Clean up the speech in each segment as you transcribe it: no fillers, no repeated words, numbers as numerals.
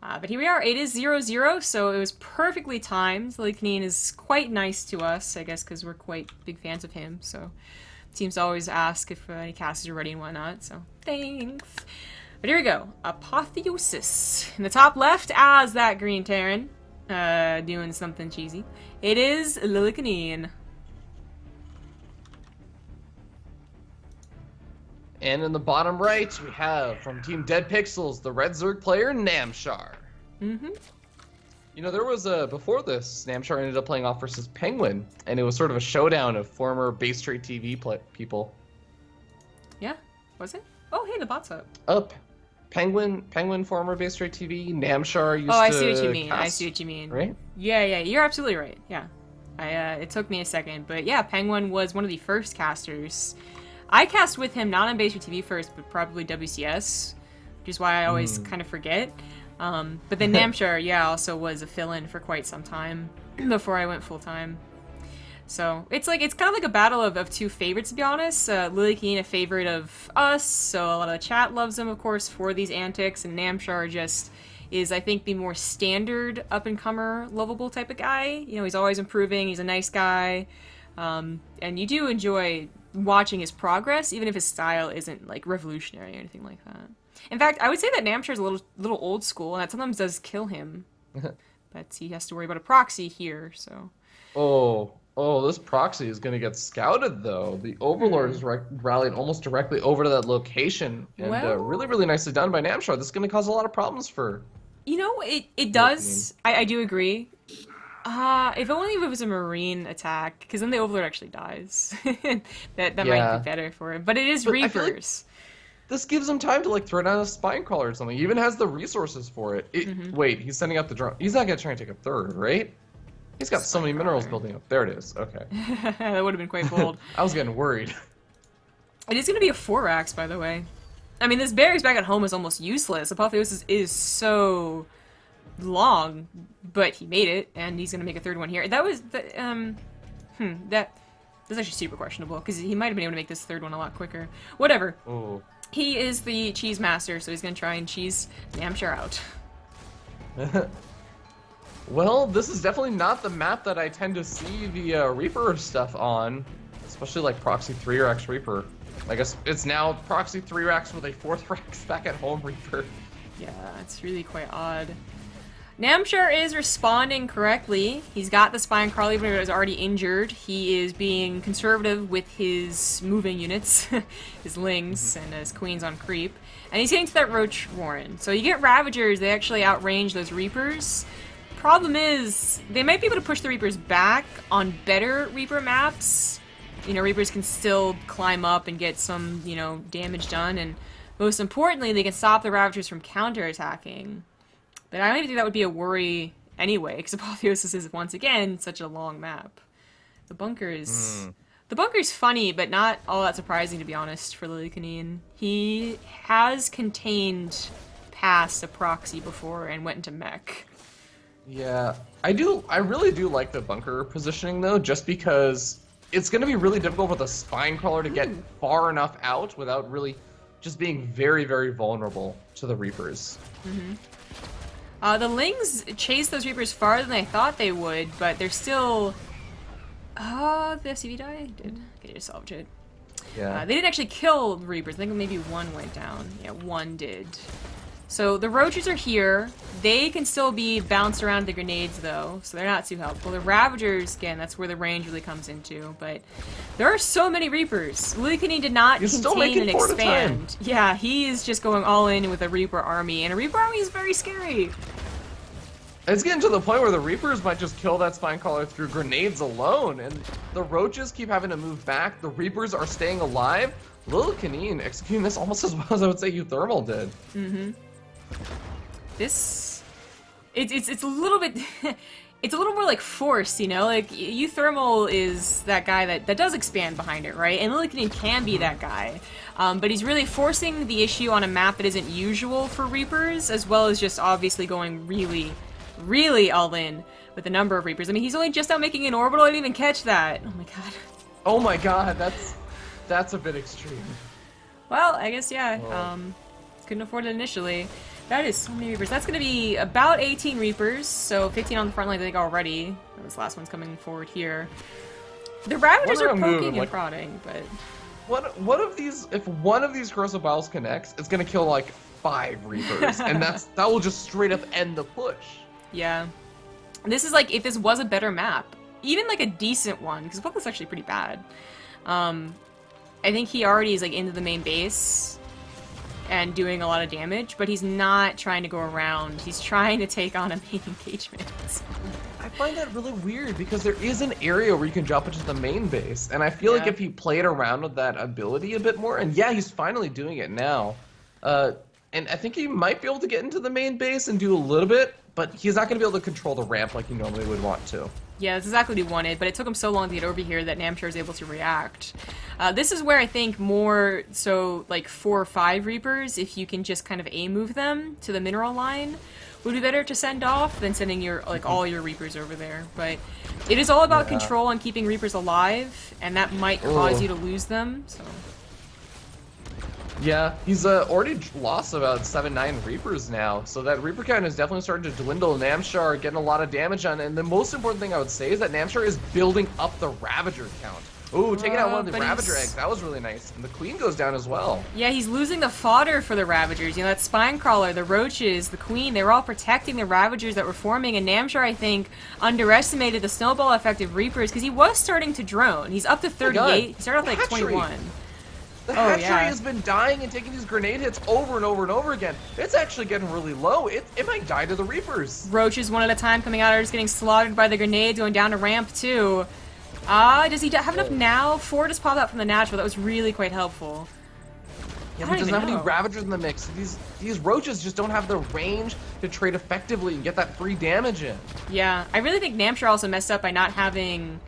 But here we are. It is 0-0, so it was perfectly timed. Lillekanin is quite nice to us, I guess, because we're quite big fans of him. So teams always ask if any casters are ready and whatnot. So thanks. But here we go. Apotheosis. In the top left, as that green Terran, doing something cheesy. It is Lillekanin. And in the bottom right, we have from Team Dead Pixels, the Red Zerg player, Namshar. Mm-hmm. You know, there was before this, Namshar ended up playing off versus Penguin, and it was sort of a showdown of former BaseTradeTV people. Yeah, was it? Oh, hey, the bot's up. Penguin, former BaseTradeTV, Namshar used to. Oh, I see what you mean. Cast, I see what you mean. Right? Yeah, you're absolutely right. Yeah, it took me a second, but yeah, Penguin was one of the first casters. I cast with him not on BaseTV first, but probably WCS, which is why I always kind of forget. But then Namshar, yeah, also was a fill-in for quite some time before I went full-time. So it's kind of like a battle of two favorites, to be honest. Lillekanin, a favorite of us, so a lot of the chat loves him, of course, for these antics, and Namshar just is, I think, the more standard up-and-comer, lovable type of guy. You know, he's always improving, he's a nice guy, and you do enjoy watching his progress, even if his style isn't like revolutionary or anything like that. In fact, I would say that Namshar is a little old school, and that sometimes does kill him. But he has to worry about a proxy here, so. Oh, this proxy is going to get scouted, though. The Overlord is rallied almost directly over to that location, and really, really nicely done by Namshar. This is going to cause a lot of problems for. You know, it does. I do agree. If only if it was a marine attack, because then the Overlord actually dies. that might be better for him. But it is Reapers. This gives him time to like throw down a spine crawler or something. He even has the resources for it. Wait, he's sending out the drone. He's not gonna try and take a third, right? He's got so many minerals building up. There it is. Okay. That would have been quite bold. I was getting worried. It is gonna be a 4-ax, by the way. I mean, this barracks back at home is almost useless. Apotheosis is so long, but he made it, and he's gonna make a third one here. That was that's actually super questionable, because he might have been able to make this third one a lot quicker. Whatever. Oh. He is the cheese master, so he's gonna try and cheese Namshar out. Well, this is definitely not the map that I tend to see the Reaper stuff on, especially like Proxy 3-Rax Reaper. I guess it's now Proxy 3-Rax with a 4th-Rax back at home Reaper. Yeah, it's really quite odd. Namshar is responding correctly. He's got the spine crawl even if it was already injured. He is being conservative with his moving units, his lings and his queens on creep. And he's getting to that Roach Warren. So you get Ravagers, they actually outrange those Reapers. Problem is, they might be able to push the Reapers back on better Reaper maps. You know, Reapers can still climb up and get some, you know, damage done. And most importantly, they can stop the Ravagers from counterattacking. But I don't even think that would be a worry anyway, because Apotheosis is, once again, such a long map. The bunker's funny, but not all that surprising, to be honest, for Lillekanin. He has contained past a proxy before and went into mech. Yeah, I really do like the bunker positioning, though, just because it's going to be really difficult for the spine crawler to get far enough out without really just being very, very vulnerable to the Reapers. The Lings chase those Reapers farther than I thought they would, but they're still... the SCV die? Did. Okay, just salvage it. Yeah. They didn't actually kill the Reapers. I think maybe one went down. Yeah, one did. So the Roaches are here. They can still be bounced around the grenades, though, so they're not too helpful. The Ravagers, again, that's where the range really comes into, but there are so many Reapers. Lillekanin did not contain and expand. Yeah, he is just going all in with a Reaper army, and a Reaper army is very scary. It's getting to the point where the Reapers might just kill that spine crawler through grenades alone, and the Roaches keep having to move back. The Reapers are staying alive. Lillekanin executing this almost as well as I would say Euthermal did. It's a little bit it's a little more like force, you know, like Euthermal is that guy that does expand behind it, right? And Lillekanin can be that guy, but he's really forcing the issue on a map that isn't usual for Reapers, as well as just obviously going really all in with the number of Reapers. I mean, he's only just out making an orbital. I didn't even catch that. Oh my god. Oh my god, that's a bit extreme. Well, I guess, yeah, couldn't afford it initially. That is so many Reapers. That's going to be about 18 Reapers, so 15 on the front line, I think, already. This last one's coming forward here. The Ravagers are poking and prodding, but... What of these, if one of these Corrosive Biles connects, it's going to kill, like, 5 Reapers, and that will just straight up end the push. Yeah. This is like, if this was a better map, even like a decent one, because Book is actually pretty bad. I think he already is like into the main base and doing a lot of damage, but he's not trying to go around. He's trying to take on a main engagement. I find that really weird because there is an area where you can jump into the main base, and I feel like if he played around with that ability a bit more, and yeah, he's finally doing it now, and I think he might be able to get into the main base and do a little bit, but he's not going to be able to control the ramp like he normally would want to. Yeah, that's exactly what he wanted, but it took him so long to get over here that Namshar is able to react. This is where I think more so like 4 or 5 Reapers, if you can just kind of A-move them to the mineral line, would be better to send off than sending your like all your Reapers over there. But it is all about control and keeping Reapers alive, and that might cause you to lose them. So. Yeah, he's already lost about 7-9 Reapers now, so that Reaper count is definitely starting to dwindle. Namshar getting a lot of damage on, and the most important thing I would say is that Namshar is building up the Ravager count. Ooh, taking out one of the Ravager eggs, that was really nice. And the Queen goes down as well. Yeah, he's losing the fodder for the Ravagers. You know, that Spinecrawler, the Roaches, the Queen, they were all protecting the Ravagers that were forming, and Namshar, I think, underestimated the snowball effect of Reapers, because he was starting to drone. He's up to 38. He started off like 21. The hatchery has been dying and taking these grenade hits over and over and over again. It's actually getting really low. It might die to the Reapers. Roaches one at a time coming out are just getting slaughtered by the grenades, going down to ramp too. Does he have enough now? 4 just popped out from the natural. That was really quite helpful. Yeah, but he doesn't have any Ravagers in the mix. These Roaches just don't have the range to trade effectively and get that free damage in. Yeah, I really think Namshar also messed up by not having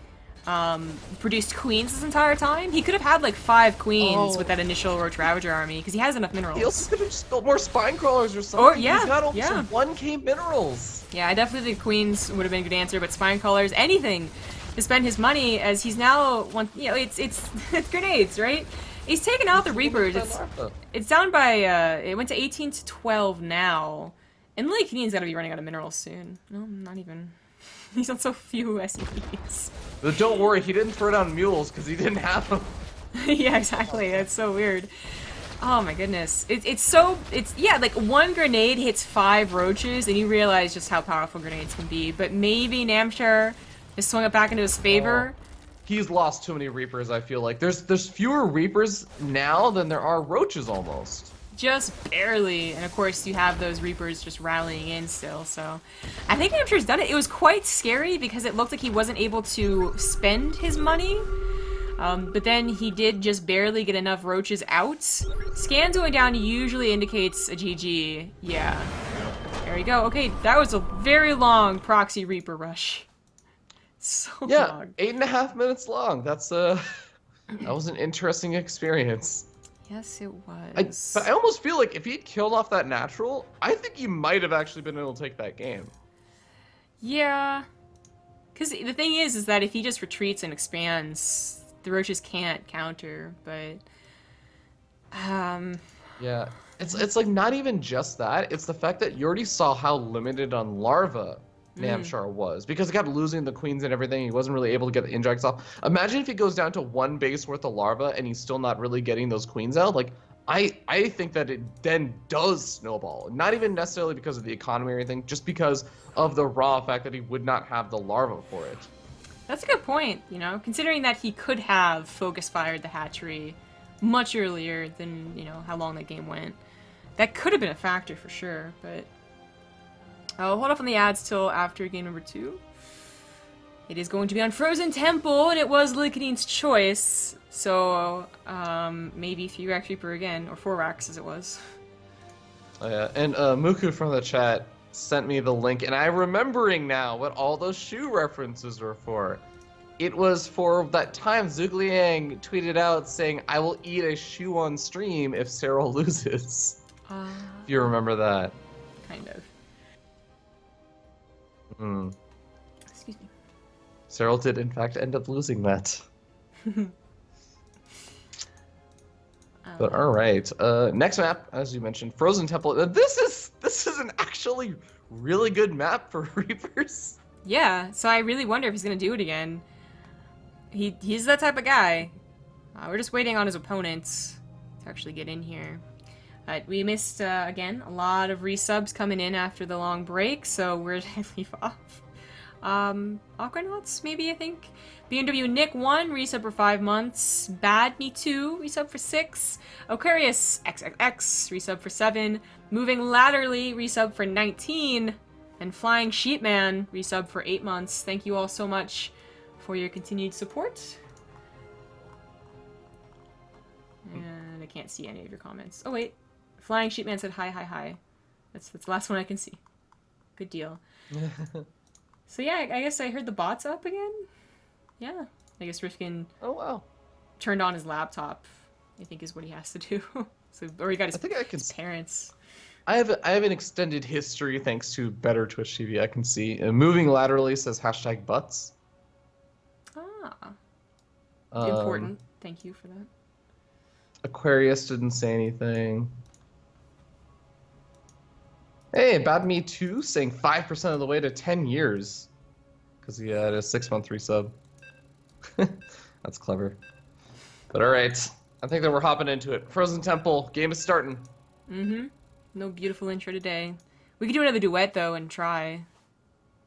produced Queens this entire time. He could have had like 5 Queens with that initial Roach Ravager army, because he has enough minerals. He also could have just built more Spinecrawlers or something. Or, yeah, he's got almost 1k minerals. Yeah, I definitely think Queens would have been a good answer, but Spinecrawlers, anything to spend his money, as he's now, you know, it's grenades, right? He's taken out the Reapers. It's down by, it went to 18 to 12 now. And Lillekanin's got to be running out of minerals soon. No, not even. He's on so few SCPs. But don't worry, he didn't throw down mules because he didn't have them. Yeah, exactly. That's so weird. Oh my goodness. Yeah, like 1 grenade hits 5 Roaches, and you realize just how powerful grenades can be. But maybe Namshar has swung it back into his favor. He's lost too many Reapers, I feel like. There's fewer Reapers now than there are Roaches almost. Just barely, and of course you have those Reapers just rallying in still, so I think Namshar's done it. It was quite scary because it looked like he wasn't able to spend his money, but then he did just barely get enough Roaches out. Scans going down usually indicates a GG. Yeah. There we go. Okay, that was a very long proxy Reaper rush. So long. 8.5 minutes long. That's that was an interesting experience. Yes, it was. But I almost feel like if he'd killed off that natural, I think he might have actually been able to take that game. Yeah. Because the thing is that if he just retreats and expands, the Roaches can't counter, but... Yeah. It's like not even just that. It's the fact that you already saw how limited on larva Namshar was, because he kept losing the Queens and everything. He wasn't really able to get the injects off. Imagine if he goes down to 1 base worth of larva and he's still not really getting those Queens out. Like, I think that it then does snowball. Not even necessarily because of the economy or anything, just because of the raw fact that he would not have the larva for it. That's a good point, you know, considering that he could have focus fired the hatchery much earlier than, you know, how long that game went. That could have been a factor for sure, but... I'll hold off on the ads till after game number 2. It is going to be on Frozen Temple, and it was Lillekanin's choice. So, maybe 3 Rax Reaper again, or 4 Rax as it was. Oh, yeah, and Muku from the chat sent me the link, and I'm remembering now what all those shoe references were for. It was for that time Zhugliang tweeted out saying, "I will eat a shoe on stream if Cyril loses." If you remember that. Kind of. Excuse me. Cyril did, in fact, end up losing that. But all right, next map, as you mentioned, Frozen Temple. This is an actually really good map for Reapers. Yeah, so I really wonder if he's gonna do it again. He's that type of guy. We're just waiting on his opponents to actually get in here. We missed, again, a lot of resubs coming in after the long break, so we're gonna leave off. Aquanauts, maybe, I think. BMW Nick 1, resub for 5 months. Bad Me 2, resub for 6. Aquarius XXX, resub for 7. Moving Laterally, resub for 19. And Flying Sheepman, resub for 8 months. Thank you all so much for your continued support. And I can't see any of your comments. Oh, wait. Flying Sheepman said hi, hi, hi. That's the last one I can see. Good deal. So yeah, I guess I heard the bots up again. Yeah. I guess Rifkin turned on his laptop, I think is what he has to do. So, or he got his parents. I have an extended history thanks to better Twitch TV. I can see Moving Laterally says hashtag butts. Important. Thank you for that. Aquarius didn't say anything. Hey, Bad Me 2 saying 5% of the way to 10 years. Because he had a 6-month resub. That's clever. But alright, I think that we're hopping into it. Frozen Temple, game is starting. Mm-hmm. No beautiful intro today. We could do another duet, though, and try.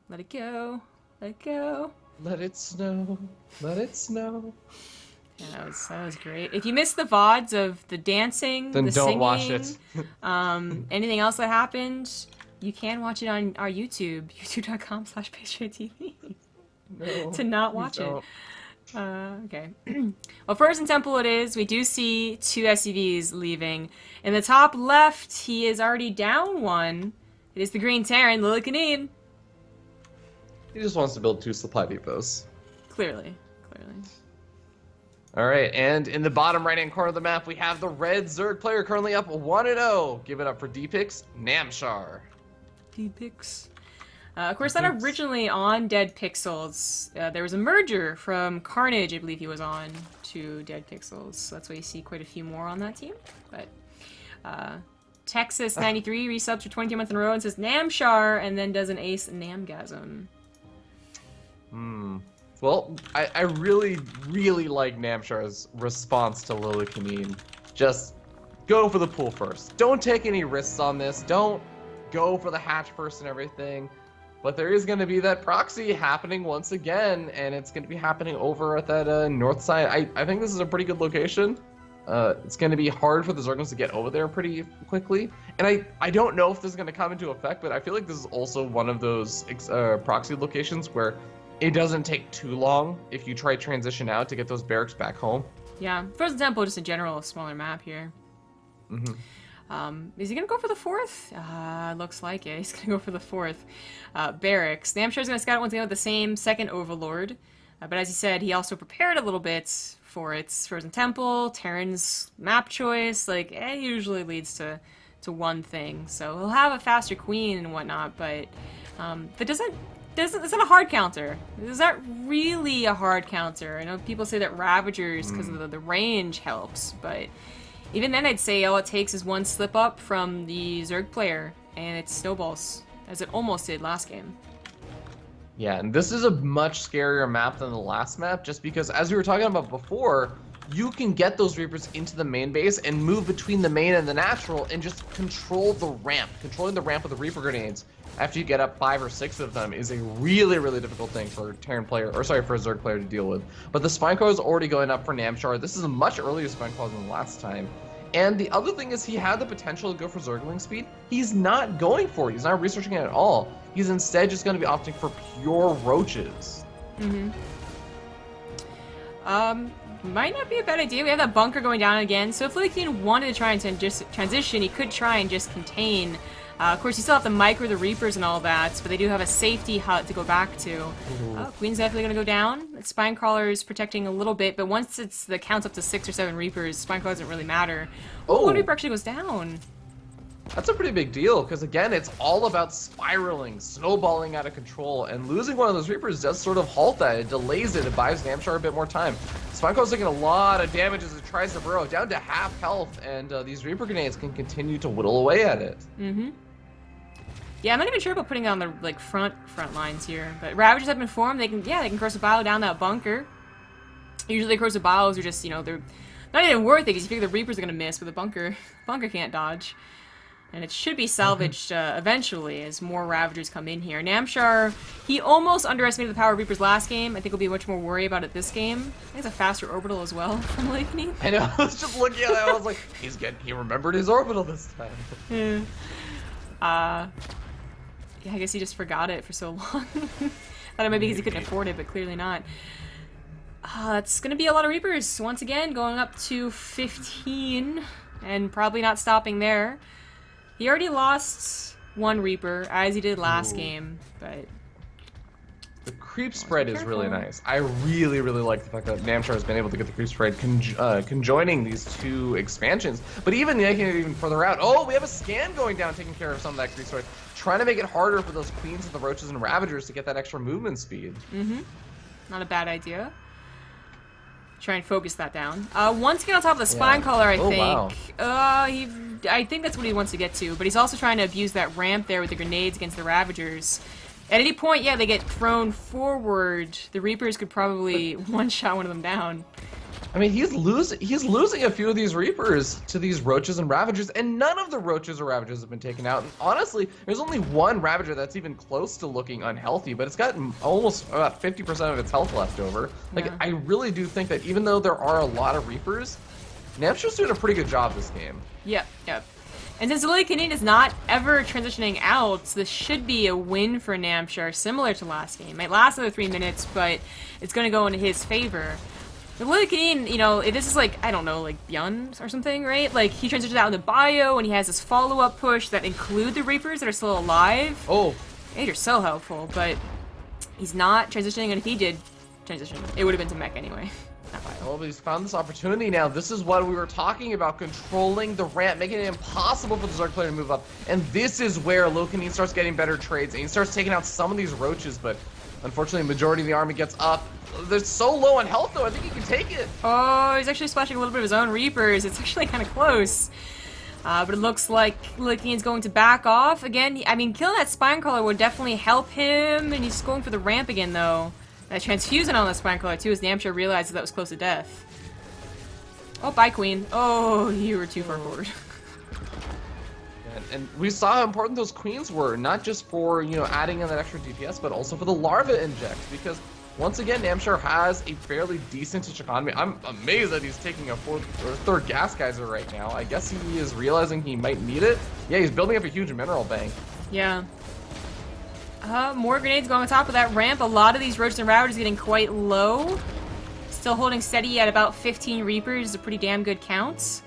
Let it go. Let it go. Let it snow. Let it snow. Yeah, that was great. If you missed the VODs of the dancing, then the don't singing, watch it. Anything else that happened, you can watch it on our YouTube, youtube.com/BaseTradeTV. No, to not watch it. Okay. Well, Frozen Temple it is. We do see 2 SCVs leaving. In the top left, he is already down 1. It is the Green Terran, Lillekanin. He just wants to build 2 supply depots. Clearly. All right, and in the bottom right-hand corner of the map, we have the red Zerg player currently up 1-0. Give it up for D-Pix, Namshar. D-Pix. Of course, not originally on Dead Pixels. There was a merger from Carnage, I believe he was on, to Dead Pixels. So that's why you see quite a few more on that team. But Texas 93 resubs for 22 months in a row and says Namshar, and then does an ace Namgasm. Well, I really, really like Namshar's response to Lillekanin. Just go for the pool first. Don't take any risks on this. Don't go for the hatch first and everything. But there is going to be that proxy happening once again, and it's going to be happening over at that north side. I think this is a pretty good location. It's going to be hard for the Zerglings to get over there pretty quickly. And I don't know if this is going to come into effect, but I feel like this is also one of those proxy locations where it doesn't take too long if you try transition out to get those barracks back home. Yeah, Frozen Temple, just in general, a smaller map here. Is he gonna go for the 4th? Looks like it. He's gonna go for the 4th. Barracks. Namshar's gonna scout once again with the same second Overlord. But as he said, he also prepared a little bit for its Frozen Temple, Terran's map choice. Like, it usually leads to one thing. So he'll have a faster queen and whatnot, but it's not a hard counter. Is that really a hard counter? I know people say that Ravagers, because of the range, helps, but even then I'd say all it takes is one slip up from the Zerg player, and it snowballs, as it almost did last game. Yeah, and this is a much scarier map than the last map, just because, as we were talking about before, you can get those Reapers into the main base and move between the main and the natural and just control the ramp. Controlling the ramp with the Reaper grenades after you get up 5 or 6 of them is a really, really difficult thing for a Terran player, or sorry, for a Zerg player to deal with. But the Spineclaw is already going up for Namshar. This is a much earlier Spineclaw than the last time. And the other thing is he had the potential to go for Zergling speed. He's not going for it. He's not researching it at all. He's instead just going to be opting for pure roaches. Might not be a bad idea. We have that bunker going down again. So if Lillekanin wanted to try and transition, he could try and just contain. Of course, you still have to micro the Reapers and all that, but they do have a safety hut to go back to. Queen's definitely going to go down. Spinecrawler is protecting a little bit, but once the count's up to 6 or 7 Reapers, Spinecrawler doesn't really matter. Oh, one Reaper actually goes down. That's a pretty big deal, because again, it's all about spiraling, snowballing out of control, and losing one of those Reapers does sort of halt that. It delays it, it buys Namshar a bit more time. Spinecrawler's taking a lot of damage as it tries to burrow, down to half health, and these Reaper grenades can continue to whittle away at it. Mm-hmm. Yeah, I'm not even sure about putting it on the like front lines here, but Ravagers have been formed. They can Corsair Bio down that bunker. Usually Corsair Bios are just, you know, they're not even worth it because you figure the Reapers are gonna miss, but the bunker can't dodge. And it should be salvaged eventually as more Ravagers come in here. Namshar, he almost underestimated the power of Reapers last game. I think he'll be much more worried about it this game. I think it's a faster orbital as well from Lillekanin. I know, I was just looking at it, I was like, he remembered his orbital this time. Yeah. Yeah, I guess he just forgot it for so long. Thought it might be because he couldn't afford it, but clearly not. It's gonna be a lot of Reapers once again, going up to 15, and probably not stopping there. He already lost one Reaper, as he did last game, but... The creep spread is really nice. I really, really like the fact that Namshar has been able to get the creep spread conjoining these two expansions, but even making it even further out. Oh, we have a scan going down, taking care of some of that creep spread, trying to make it harder for those Queens of the Roaches and Ravagers to get that extra movement speed. Mm-hmm. Not a bad idea. Try and focus that down. Once again on top of the spine collar, I think. Wow. I think that's what he wants to get to, but he's also trying to abuse that ramp there with the grenades against the Ravagers. At any point, yeah, they get thrown forward. The Reapers could probably one-shot one of them down. I mean, he's losing a few of these Reapers to these Roaches and Ravagers, and none of the Roaches or Ravagers have been taken out. And honestly, there's only one Ravager that's even close to looking unhealthy, but it's got almost about 50% of its health left over. Like, yeah. I really do think that even though there are a lot of Reapers, Namshar's doing a pretty good job this game. Yep. And since Lillekanin is not ever transitioning out, this should be a win for Namshar, similar to last game. It might last another 3 minutes, but it's going to go into his favor. But Lillekanin, you know, this is like, I don't know, like Byun or something, right? Like, he transitions out into bio, and he has this follow-up push that include the Reapers that are still alive. Oh. They're so helpful, but he's not transitioning, and if he did transition, it would have been to mech anyway. Well, he's found this opportunity now. This is what we were talking about, controlling the ramp, making it impossible for the Zerg player to move up. And this is where Lillekanin starts getting better trades, and he starts taking out some of these Roaches, but unfortunately, the majority of the army gets up. They're so low on health, though, I think he can take it. Oh, he's actually splashing a little bit of his own Reapers. It's actually kind of close. But it looks like Lillekanin's going to back off. Again, I mean, killing that Spinecrawler would definitely help him, and he's going for the ramp again, though. That transfusion on the Spinecrawler, too, as Namshar realizes that was close to death. Oh, bye, Queen. Oh, you were too far forward. And we saw how important those Queens were, not just for, you know, adding in that extra DPS, but also for the larva inject, because once again, Namshar has a fairly decent economy. I'm amazed that he's taking a third gas geyser right now. I guess he is realizing he might need it. Yeah, he's building up a huge mineral bank. Yeah. More grenades going on top of that ramp. A lot of these Roaches and Ravagers getting quite low. Still holding steady at about 15 Reapers is a pretty damn good count.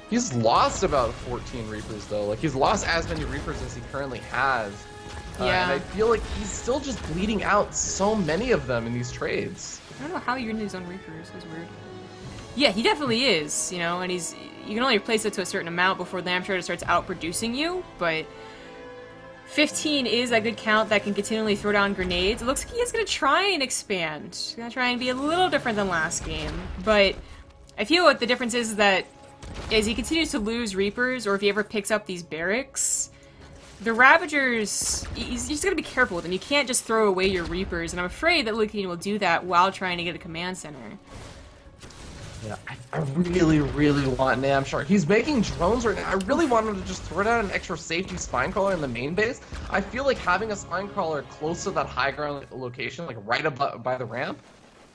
He's lost about 14 Reapers, though. Like, he's lost as many Reapers as he currently has. Yeah. And I feel like he's still just bleeding out so many of them in these trades. I don't know how you're into his own Reapers. That's weird. Yeah, he definitely is, you know, and you can only replace it to a certain amount before the Namshar starts outproducing you, but 15 is a good count that can continually throw down grenades. It looks like he's going to try and expand. He's going to try and be a little different than last game, but I feel what the difference is that as he continues to lose Reapers, or if he ever picks up these barracks, the Ravagers, he's just got to be careful with them. You can't just throw away your Reapers, and I'm afraid that Lillekanin will do that while trying to get a command center. Yeah, I really, really want Namshar. He's making drones right now. I really want him to just throw down an extra safety Spinecrawler in the main base. I feel like having a Spinecrawler close to that high ground location, like right above by the ramp,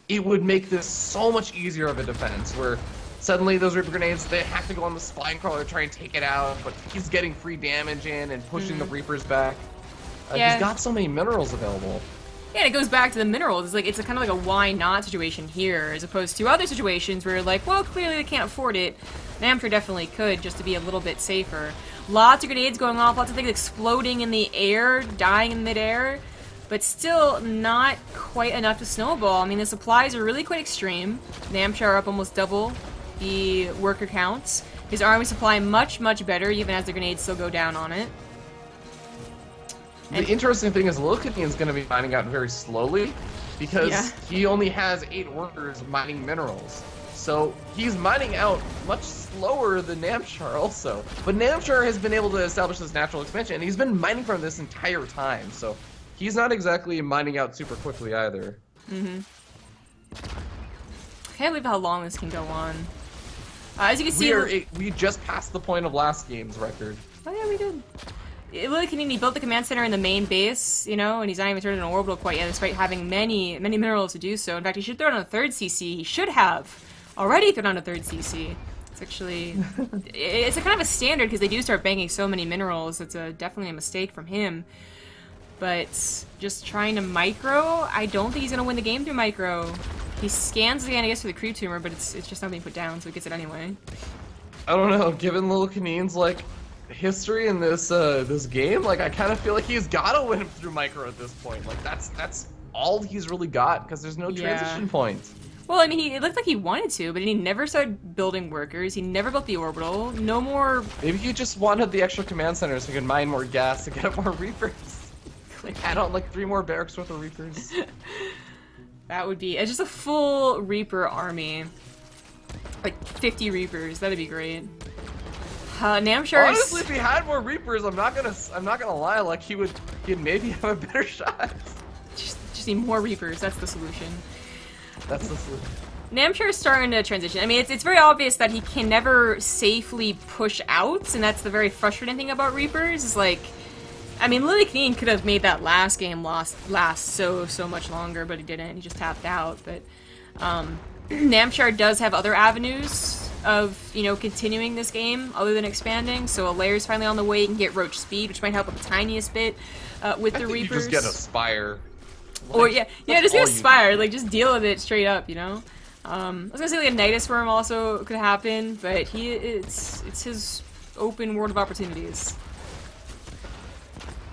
it would make this so much easier of a defense, where suddenly those Reaper grenades, they have to go on the Spinecrawler, try and take it out, but he's getting free damage in and pushing the Reapers back. Yeah. He's got so many minerals available. Yeah, and it goes back to the minerals. It's kind of like a why not situation here, as opposed to other situations where you're like, well, clearly they can't afford it. Namshar definitely could, just to be a little bit safer. Lots of grenades going off, lots of things exploding in the air, dying in midair, but still not quite enough to snowball. I mean, the supplies are really quite extreme. Namshar up almost double the worker counts. His army supply much, much better, even as the grenades still go down on it. The interesting thing is Lillekanin is going to be mining out very slowly because he only has 8 workers mining minerals. So he's mining out much slower than Namshar also. But Namshar has been able to establish this natural expansion, and he's been mining from this entire time. So he's not exactly mining out super quickly either. Mm-hmm. I can't believe how long this can go on. As you can see, we just passed the point of last game's record. Oh yeah, we did. Lillekanin, he built the command center in the main base, you know, and he's not even turned into an orbital quite yet, despite having many minerals to do so. In fact, he should throw it on a 3rd CC. He should have already thrown on a 3rd CC. It's actually, it's a kind of a standard because they do start banking so many minerals. It's definitely a mistake from him. But just trying to micro, I don't think he's going to win the game through micro. He scans again, I guess, for the creep tumor, but it's just not being put down, so he gets it anyway. I don't know, given Lillekanin's, like, history in this this game, like, I kind of feel like he's gotta win him through micro at this point. Like, that's all he's really got, because there's no transition point. Well, I mean, it looked like he wanted to, but he never started building workers. He never built the orbital. No more... Maybe he just wanted the extra command center so he could mine more gas to get up more Reapers. Like, add on, like, 3 more barracks worth of Reapers. That would be... It's just a full Reaper army. Like, 50 Reapers. That'd be great. Namshar. Honestly, if he had more Reapers, I'm not gonna lie, like, he'd maybe have a better shot. Just need more Reapers. That's the solution. That's the solution. Namshar is starting to transition. I mean, it's very obvious that he can never safely push out, and that's the very frustrating thing about Reapers, is like... I mean, Lillekanin could have made that last game last so much longer, but he didn't. He just tapped out. But Namshar does have other avenues of, you know, continuing this game other than expanding. So a layer's finally on the way. You can get Roach speed, which might help the tiniest bit with the Reapers. You just get a Spire. Like, or just get a Spire. Like, just deal with it straight up, you know. I was gonna say like a Nidus Worm also could happen, but it's his open world of opportunities.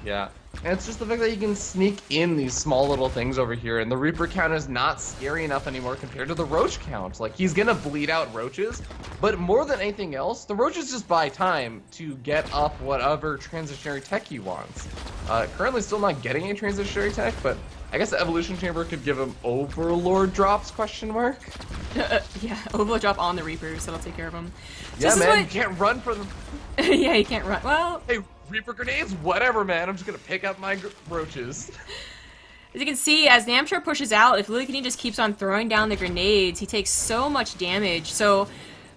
Yeah, and it's just the fact that you can sneak in these small little things over here, and the Reaper count is not scary enough anymore compared to the Roach count. Like, he's gonna bleed out Roaches, but more than anything else, the Roaches just buy time to get up whatever transitionary tech he wants. Currently still not getting any transitionary tech, but I guess the Evolution Chamber could give him Overlord drops, question mark? Yeah, Overlord drop on the Reapers, that'll take care of him. So yeah, man, you can't run for them. Yeah, you can't run. Well... Hey, Reaper grenades? Whatever, man. I'm just gonna pick up my Roaches. As you can see, as Namshar pushes out, if Lillekanin just keeps on throwing down the grenades, he takes so much damage. So,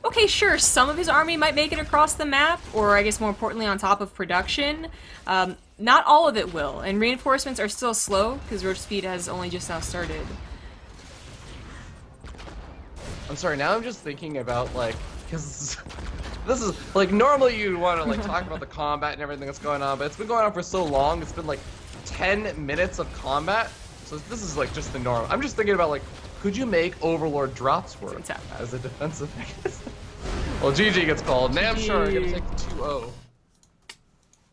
okay, sure, some of his army might make it across the map, or I guess more importantly on top of production. Not all of it will, and reinforcements are still slow, because Roach speed has only just now started. I'm sorry, now I'm just thinking about, like, because this is, like, normally you'd want to, like, talk about the combat and everything that's going on, but it's been going on for so long, it's been, like, 10 minutes of combat, so this is, like, just the norm. I'm just thinking about, like, could you make Overlord drops work as a defensive mechanism? Well, GG gets called. Namshar gonna take the 2-0.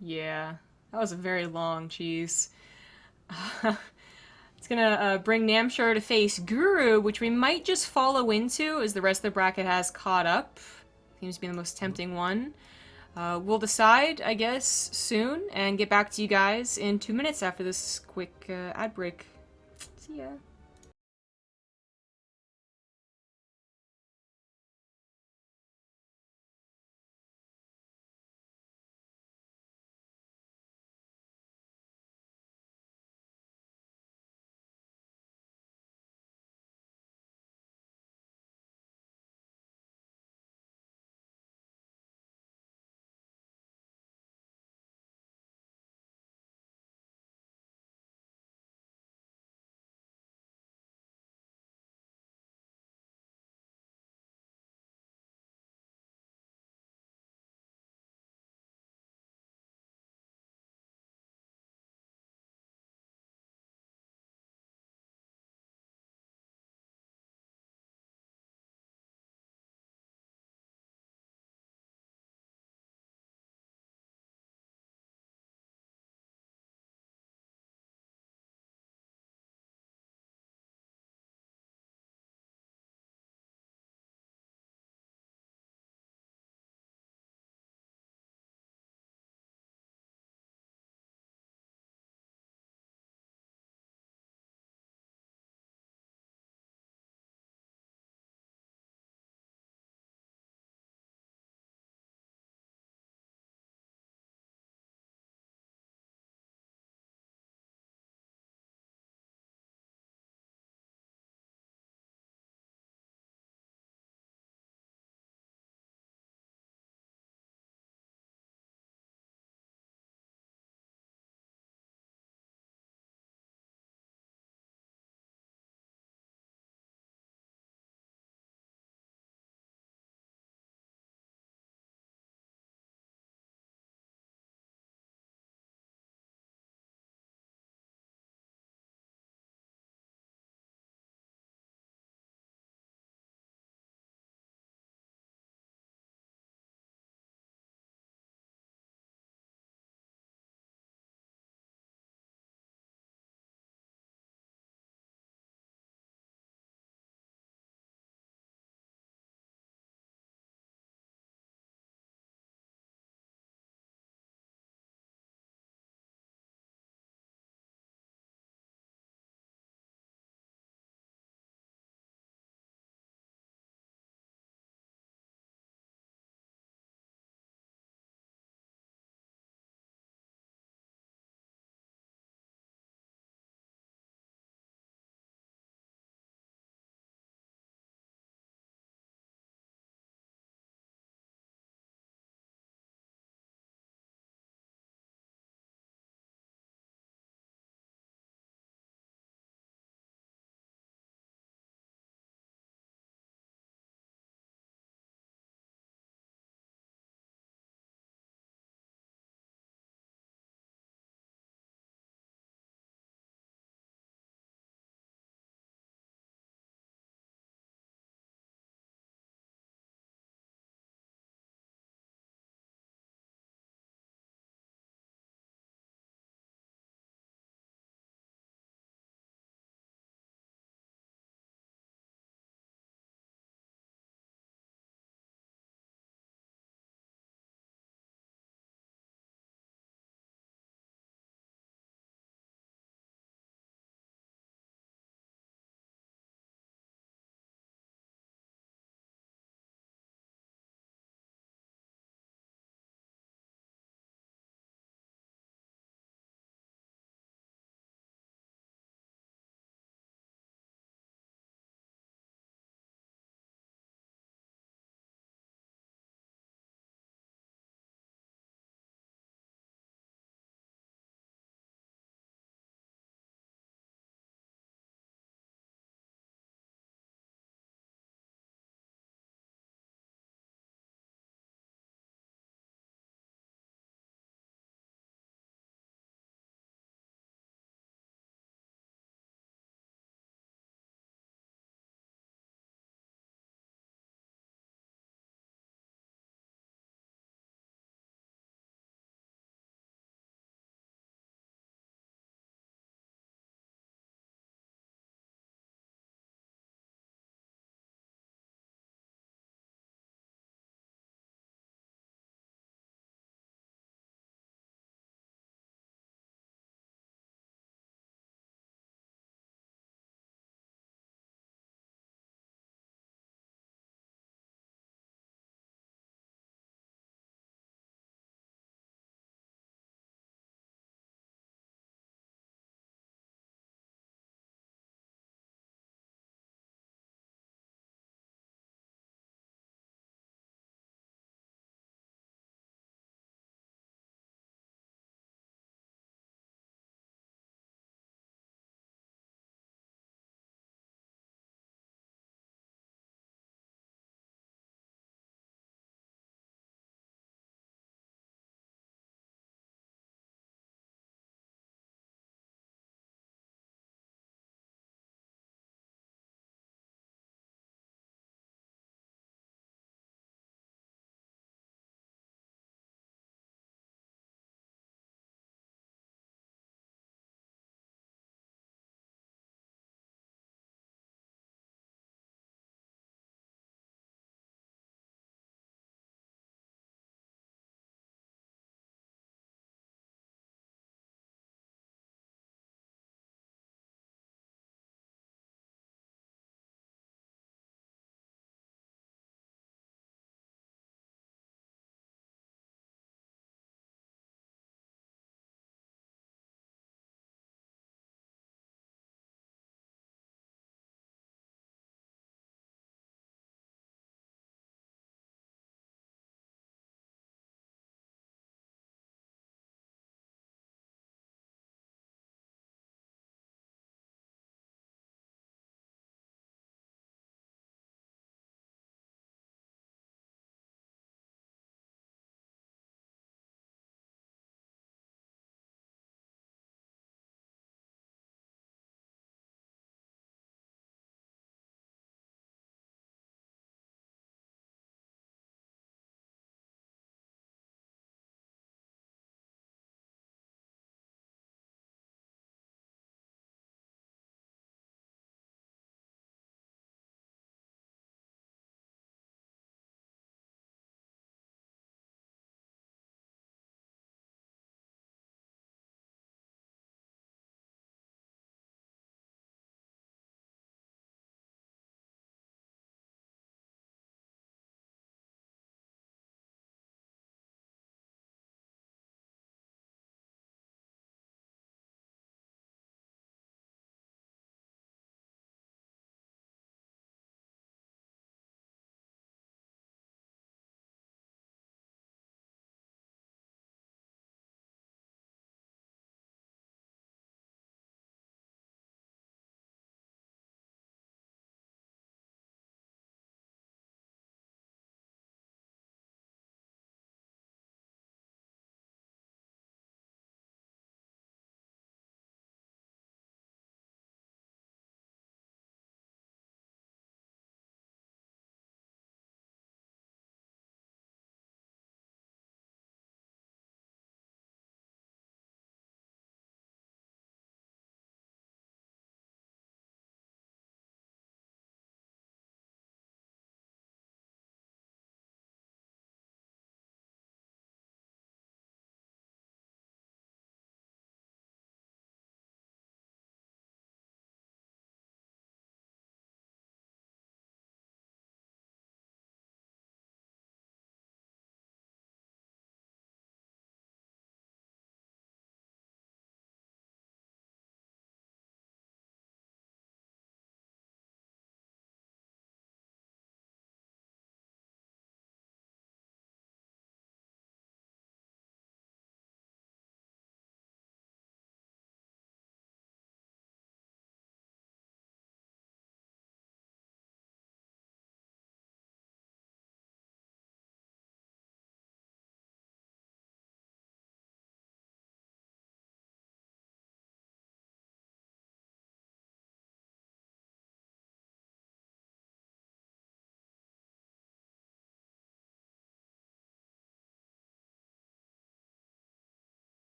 Yeah, that was a very long cheese. It's gonna bring Namshar to face Guru, which we might just follow into as the rest of the bracket has caught up. Seems to be the most tempting one. We'll decide, I guess, soon, and get back to you guys in 2 minutes after this quick ad break. See ya.